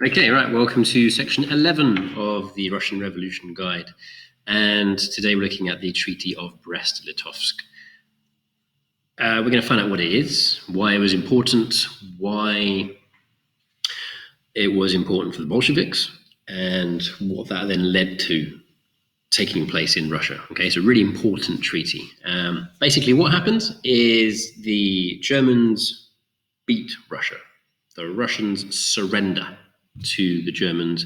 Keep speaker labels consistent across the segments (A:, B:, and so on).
A: Okay, right. Welcome to section 11 of the Russian Revolution Guide. And today we're looking at the Treaty of Brest-Litovsk. We're going to find out what it is, why it was important, why it was important for the Bolsheviks, and what that then led to taking place in Russia. Okay, it's a really important treaty. Basically, what happens is the Germans beat Russia. The Russians surrender to the Germans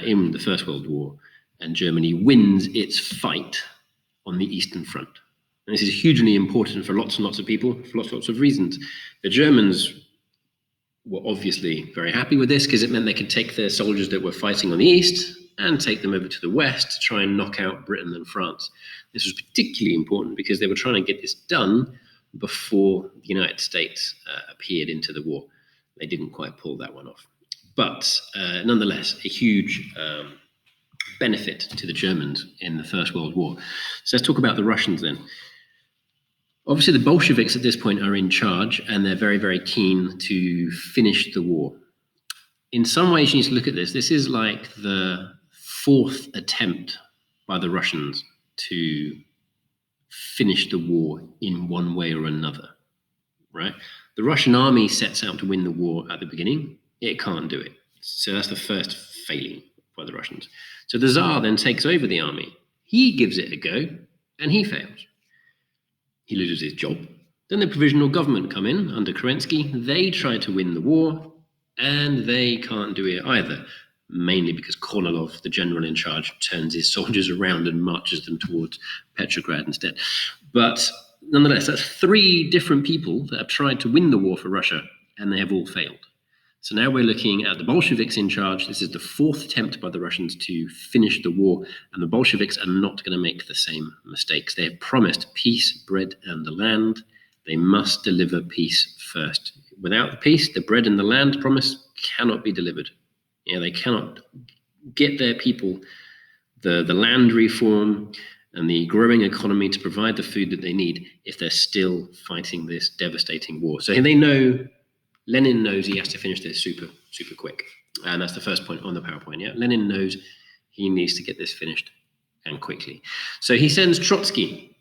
A: in the First World War, and Germany wins its fight on the Eastern Front. And this is hugely important for lots and lots of people, for lots of reasons. The Germans were obviously very happy with this because it meant they could take their soldiers that were fighting on the east and take them over to the west to try and knock out Britain and France. This was particularly important because they were trying to get this done before the United States appeared into the war. They didn't quite pull that one off. But nonetheless, a huge benefit to the Germans in the First World War. So let's talk about the Russians then. Obviously, the Bolsheviks at this point are in charge, and they're very, very keen to finish the war. In some ways, you need to look at this. This is like the fourth attempt by the Russians to finish the war in one way or another, right? The Russian army sets out to win the war at the beginning. It can't do it. So that's the first failing by the Russians. So the Tsar then takes over the army. He gives it a go, and he fails. He loses his job. Then the provisional government come in under Kerensky. They try to win the war, and they can't do it either, mainly because Kornilov, the general in charge, turns his soldiers around and marches them towards Petrograd instead. But nonetheless, that's three different people that have tried to win the war for Russia, and they have all failed. So now we're looking at the Bolsheviks in charge. This is the fourth attempt by the Russians to finish the war, and the Bolsheviks are not going to make the same mistakes. They have promised peace, bread, and the land. They must deliver peace first. Without the peace, the bread and the land promise cannot be delivered. They cannot get their people the land reform and the growing economy to provide the food that they need if they're still fighting this devastating war. So they know, Lenin knows he has to finish this super quick. And that's the first point on the PowerPoint. Yeah, Lenin knows he needs to get this finished and quickly. So he sends Trotsky,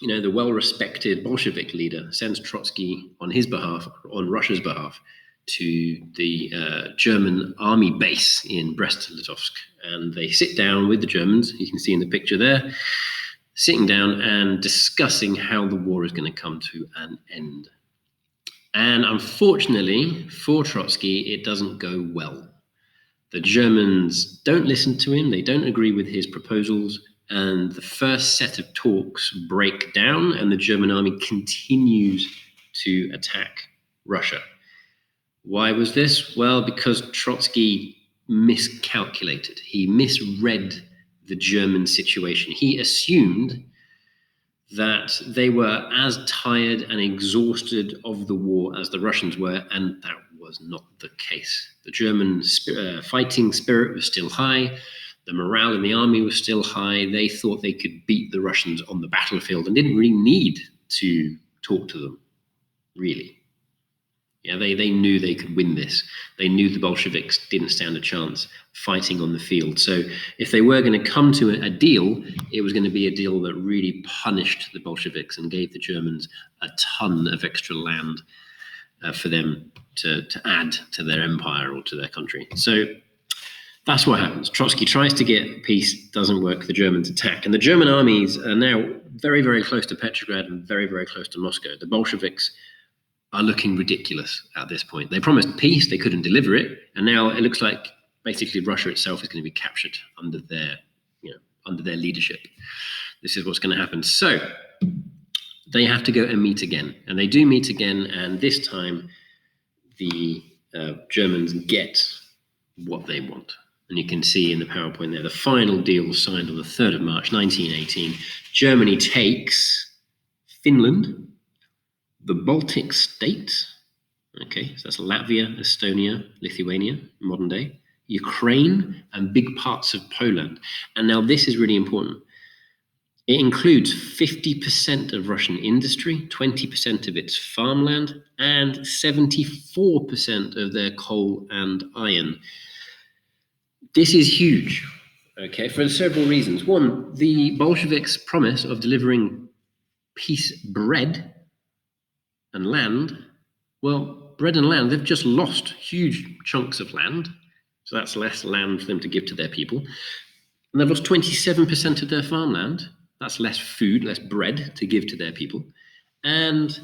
A: the well-respected Bolshevik leader, sends Trotsky on his behalf, on Russia's behalf, to the German army base in Brest-Litovsk. And they sit down with the Germans, you can see in the picture there, sitting down and discussing how the war is going to come to an end. And unfortunately for Trotsky, it doesn't go well. The Germans don't listen to him, they don't agree with his proposals, and the first set of talks break down, and the German army continues to attack Russia. Why was this? Well, because Trotsky miscalculated. He misread the German situation. He assumed that they were as tired and exhausted of the war as the Russians were, and that was not the case. The German fighting spirit was still high. The morale in the army was still high. They thought they could beat the Russians on the battlefield and didn't really need to talk to them, really. They knew they could win this. They knew the Bolsheviks didn't stand a chance fighting on the field. So if they were going to come to a deal, it was going to be a deal that really punished the Bolsheviks and gave the Germans a ton of extra land for them to add to their empire or to their country. So that's what happens. Trotsky tries to get peace, doesn't work. The Germans attack. And the German armies are now very, very close to Petrograd and very, very close to Moscow. The Bolsheviks are looking ridiculous at this point. They promised peace, they couldn't deliver it, and now it looks like basically Russia itself is going to be captured under their leadership. This is what's going to happen. So they have to go and meet again, and they do meet again, and this time the Germans get what they want. And you can see in the PowerPoint there, the final deal was signed on the 3rd of March, 1918. Germany takes Finland, the Baltic states, okay, so that's Latvia, Estonia, Lithuania, modern day, Ukraine, and big parts of Poland. And now this is really important. It includes 50% of Russian industry, 20% of its farmland, and 74% of their coal and iron. This is huge, okay, for several reasons. One, the Bolsheviks' promise of delivering peace bread and land, well, bread and land, they've just lost huge chunks of land, so that's less land for them to give to their people. And they've lost 27% of their farmland. That's less food, less bread to give to their people. And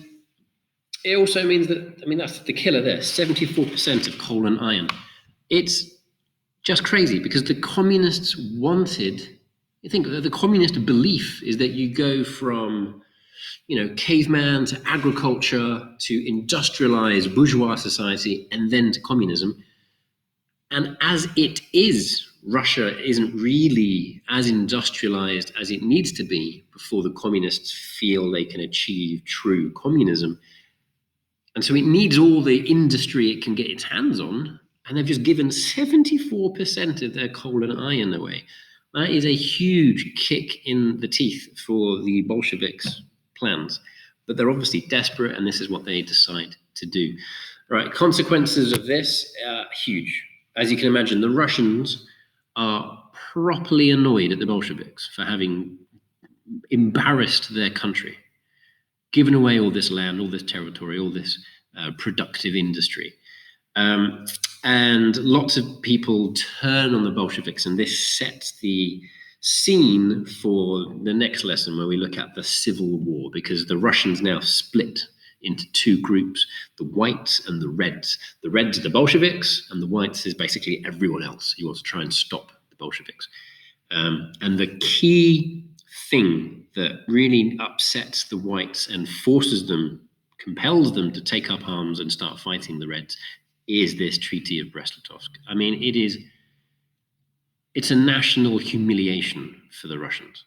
A: it also means that, that's the killer there, 74% of coal and iron. It's just crazy because the communists wanted, the communist belief is that you go from, caveman to agriculture to industrialized bourgeois society and then to communism. And as it is, Russia isn't really as industrialized as it needs to be before the communists feel they can achieve true communism. And so it needs all the industry it can get its hands on, and they've just given 74% of their coal and iron away. That is a huge kick in the teeth for the Bolsheviks' plans. But they're obviously desperate, and this is what they decide to do. All right, consequences of this are huge. As you can imagine, the Russians are properly annoyed at the Bolsheviks for having embarrassed their country, given away all this land, all this territory, all this productive industry. And lots of people turn on the Bolsheviks, and this sets the scene for the next lesson where we look at the Civil War, because the Russians now split into two groups, the whites and the reds. The reds are the Bolsheviks, and the whites is basically everyone else who wants to try and stop the Bolsheviks. And the key thing that really upsets the whites and compels them to take up arms and start fighting the reds is this Treaty of Brest-Litovsk. It's a national humiliation for the Russians.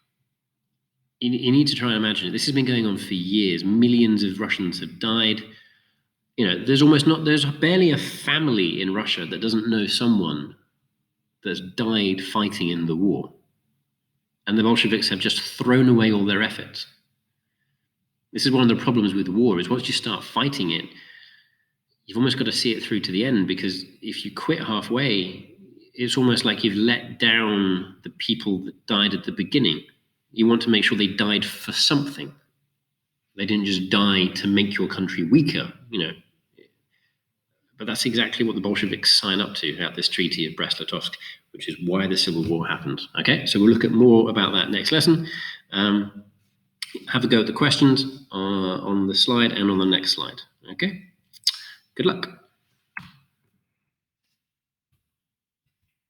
A: You need to try and imagine it. This has been going on for years. Millions of Russians have died. There's barely a family in Russia that doesn't know someone that's died fighting in the war. And the Bolsheviks have just thrown away all their efforts. This is one of the problems with war, is once you start fighting it, you've almost got to see it through to the end, because if you quit halfway, it's almost like you've let down the people that died at the beginning. You want to make sure they died for something. They didn't just die to make your country weaker, But that's exactly what the Bolsheviks sign up to at this Treaty of Brest-Litovsk, which is why the Civil War happened. Okay, so we'll look at more about that next lesson. Have a go at the questions on the slide and on the next slide. Okay, good luck.